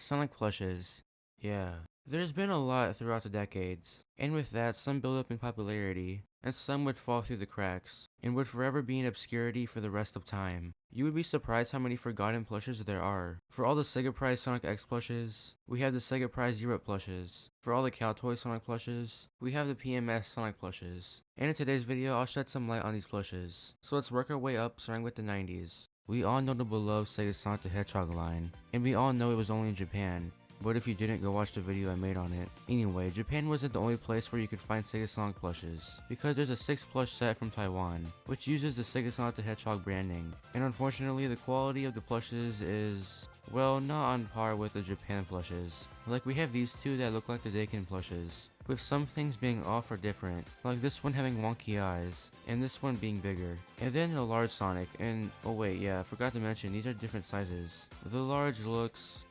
Sonic plushes. Yeah. There's been a lot throughout the decades, and with that, some build up in popularity, and some would fall through the cracks, and would forever be in obscurity for the rest of time. You would be surprised how many forgotten plushes there are. For all the Sega Prize Sonic X plushes, we have the Sega Prize Europe plushes. For all the Cowtoy Sonic plushes, we have the PMS Sonic plushes. And in today's video, I'll shed some light on these plushes. So let's work our way up, starting with the 90s. We all know the beloved Sega Sonic the Hedgehog line, and we all know it was only in Japan. But if you didn't, go watch the video I made on it. Anyway, Japan wasn't the only place where you could find Sega Sonic plushes, because there's a 6 plush set from Taiwan, which uses the Sega Sonic the Hedgehog branding, and unfortunately the quality of the plushes is, well, not on par with the Japan plushes. Like, we have these two that look like the Dakin plushes, with some things being off or different, like this one having wonky eyes, and this one being bigger. And then the large Sonic, and oh wait, yeah, I forgot to mention, these are different sizes. The large looks...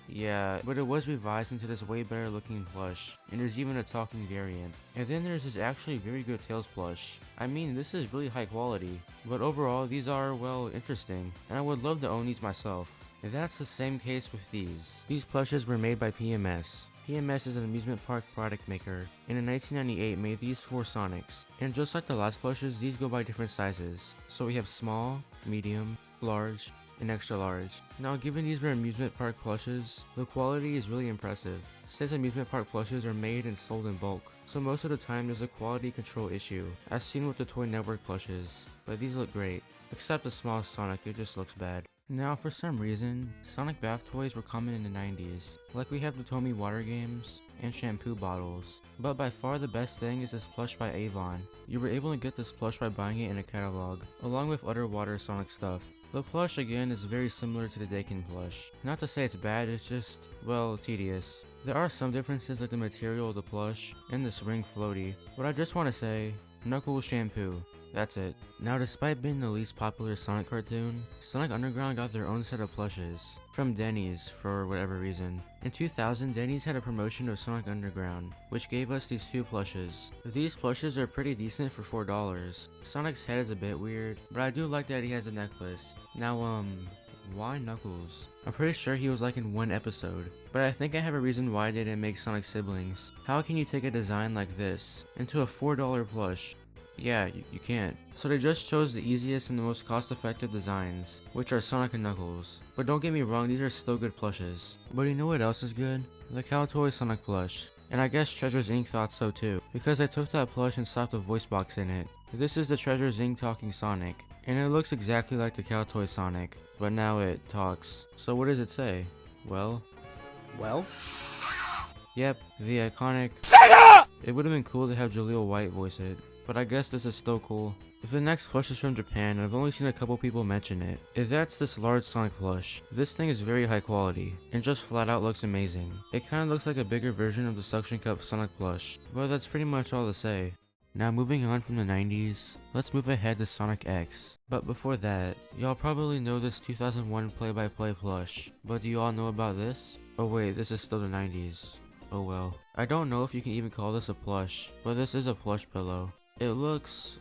yeah, but it was revised into this way better looking plush, and there's even a talking variant. And then there's this actually very good Tails plush. I mean, this is really high quality, but overall these are, well, interesting, and I would love to own these myself. And that's the same case with these. These plushes were made by PMS. PMS is an amusement park product maker, and in 1998 made these 4 Sonics. And just like the last plushes, these go by different sizes. So we have small, medium, large, and extra large. Now, given these were amusement park plushes, the quality is really impressive, since amusement park plushes are made and sold in bulk, so most of the time there's a quality control issue, as seen with the Toy Network plushes, but these look great, except the small Sonic, it just looks bad. Now, for some reason, Sonic bath toys were common in the 90s, like we have the Tomy water games, and shampoo bottles. But by far the best thing is this plush by Avon. You were able to get this plush by buying it in a catalog, along with other water Sonic stuff. The plush again is very similar to the Dakin plush. Not to say it's bad, it's just, well, tedious. There are some differences like the material of the plush and this ring floaty, but I just want to say, Knuckles shampoo. That's it. Now, despite being the least popular Sonic cartoon, Sonic Underground got their own set of plushes from Denny's for whatever reason. In 2000, Denny's had a promotion of Sonic Underground, which gave us these 2 plushes. These plushes are pretty decent for $4. Sonic's head is a bit weird, but I do like that he has a necklace. Now, why Knuckles? I'm pretty sure he was like in one episode, but I think I have a reason why they didn't make Sonic siblings. How can you take a design like this into a $4 plush? Yeah, you can't. So they just chose the easiest and the most cost-effective designs, which are Sonic and Knuckles. But don't get me wrong, these are still good plushes. But you know what else is good? The Cowtoy Sonic plush. And I guess Treasures Inc. thought so too, because I took that plush and slapped a voice box in it. This is the Treasures Inc. talking Sonic, and it looks exactly like the Cowtoy Sonic, but now it talks. So what does it say? Well? Yep, the iconic SEGA! It would have been cool to have Jaleel White voice it, but I guess this is still cool. If the next plush is from Japan, I've only seen a couple people mention it. If that's this large Sonic plush, this thing is very high quality, and just flat out looks amazing. It kinda looks like a bigger version of the suction cup Sonic plush, but that's pretty much all to say. Now, moving on from the 90s, let's move ahead to Sonic X. But before that, y'all probably know this 2001 play-by-play plush, but do you all know about this? Oh wait, this is still the 90s. Oh well. I don't know if you can even call this a plush, but this is a plush pillow. It looks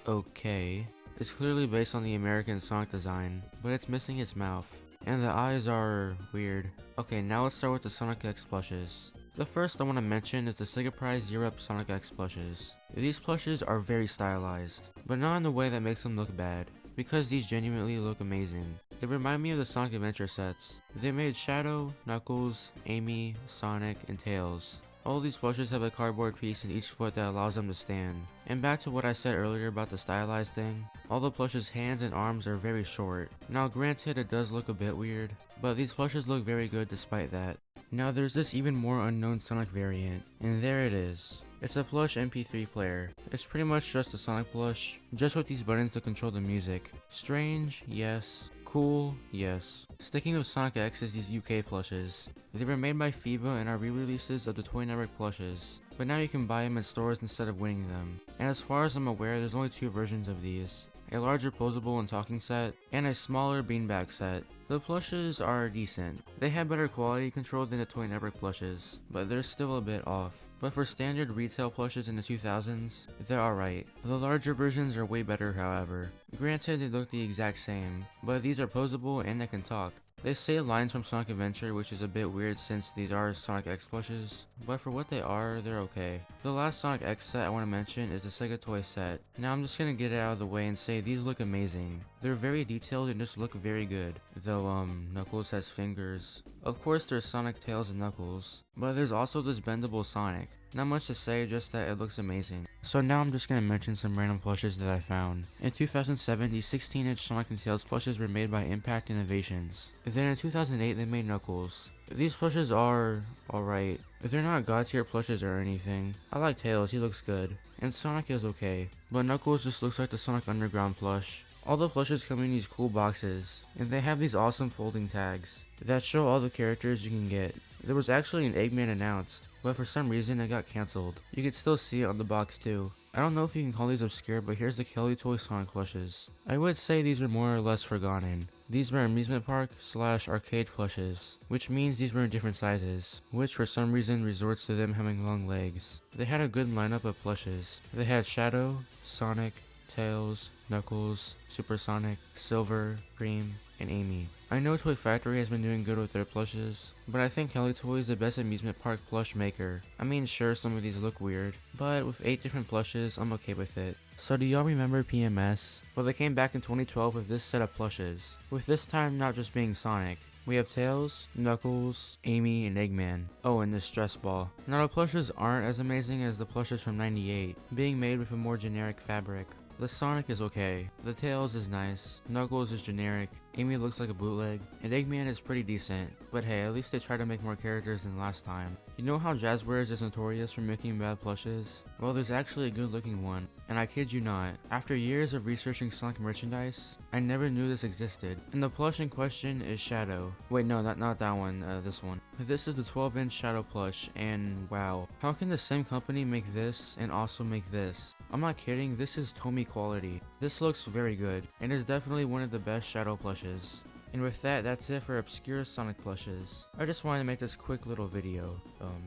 okay. It's clearly based on the American Sonic design, but it's missing its mouth, and the eyes are weird. Okay, now let's start with the Sonic X plushes. The first I want to mention is the Sega Prize Europe Sonic X plushes. These plushes are very stylized, but not in a way that makes them look bad, because these genuinely look amazing. They remind me of the Sonic Adventure sets. They made Shadow, Knuckles, Amy, Sonic, and Tails. All these plushes have a cardboard piece in each foot that allows them to stand. And back to what I said earlier about the stylized thing, all the plushes' hands and arms are very short. Now granted, it does look a bit weird, but these plushes look very good despite that. Now there's this even more unknown Sonic variant, and there it is. It's a plush MP3 player. It's pretty much just a Sonic plush, just with these buttons to control the music. Strange, yes. Cool, yes. Sticking with Sonic X is these UK plushes. They were made by FIBA and are re-releases of the Toy Network plushes, but now you can buy them in stores instead of winning them. And as far as I'm aware, there's only 2 versions of these. A larger posable and talking set, and a smaller beanbag set. The plushes are decent. They have better quality control than the Toy Network plushes, but they're still a bit off. But for standard retail plushes in the 2000s, they're alright. The larger versions are way better, however. Granted, they look the exact same, but these are posable and they can talk. They say lines from Sonic Adventure, which is a bit weird since these are Sonic X plushes, but for what they are, they're okay. The last Sonic X set I want to mention is the Sega Toy set. Now I'm just gonna get it out of the way and say these look amazing. They're very detailed and just look very good. Though Knuckles has fingers. Of course there's Sonic, Tails, and Knuckles, but there's also this bendable Sonic. Not much to say, just that it looks amazing. So now I'm just gonna mention some random plushes that I found. In 2007, these 16-inch Sonic and Tails plushes were made by Impact Innovations. Then in 2008, they made Knuckles. These plushes are alright. They're not god tier plushes or anything. I like Tails, he looks good. And Sonic is okay. But Knuckles just looks like the Sonic Underground plush. All the plushes come in these cool boxes, and they have these awesome folding tags that show all the characters you can get. There was actually an Eggman announced, but for some reason it got cancelled. You could still see it on the box too. I don't know if you can call these obscure, but here's the Kelly Toy Sonic plushes. I would say these are more or less forgotten. These were amusement park / arcade plushes, which means these were in different sizes, which for some reason resorts to them having long legs. They had a good lineup of plushes. They had Shadow, Sonic, Tails, Knuckles, Supersonic, Silver, Cream, and Amy. I know Toy Factory has been doing good with their plushes, but I think Kelly Toy is the best amusement park plush maker. I mean, sure, some of these look weird, but with 8 different plushes, I'm okay with it. So do y'all remember PMS? Well, they came back in 2012 with this set of plushes, with this time not just being Sonic. We have Tails, Knuckles, Amy, and Eggman. Oh, and this stress ball. Now the plushes aren't as amazing as the plushes from 98, being made with a more generic fabric. The Sonic is okay, the Tails is nice, Knuckles is generic, Amy looks like a bootleg, and Eggman is pretty decent, but hey, at least they tried to make more characters than last time. You know how Jazzwares is notorious for making bad plushes? Well, there's actually a good looking one, and I kid you not, after years of researching Sonic merchandise, I never knew this existed. And the plush in question is Shadow. Wait, no, not that one, this one. This is the 12-inch Shadow plush, and wow, how can the same company make this and also make this? I'm not kidding, this is Tomy quality. This looks very good, and is definitely one of the best Shadow plushes. And with that, that's it for obscure Sonic plushes. I just wanted to make this quick little video,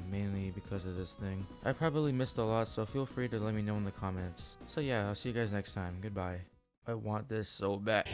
mainly because of this thing. I probably missed a lot, so feel free to let me know in the comments. So yeah, I'll see you guys next time. Goodbye. I want this so bad.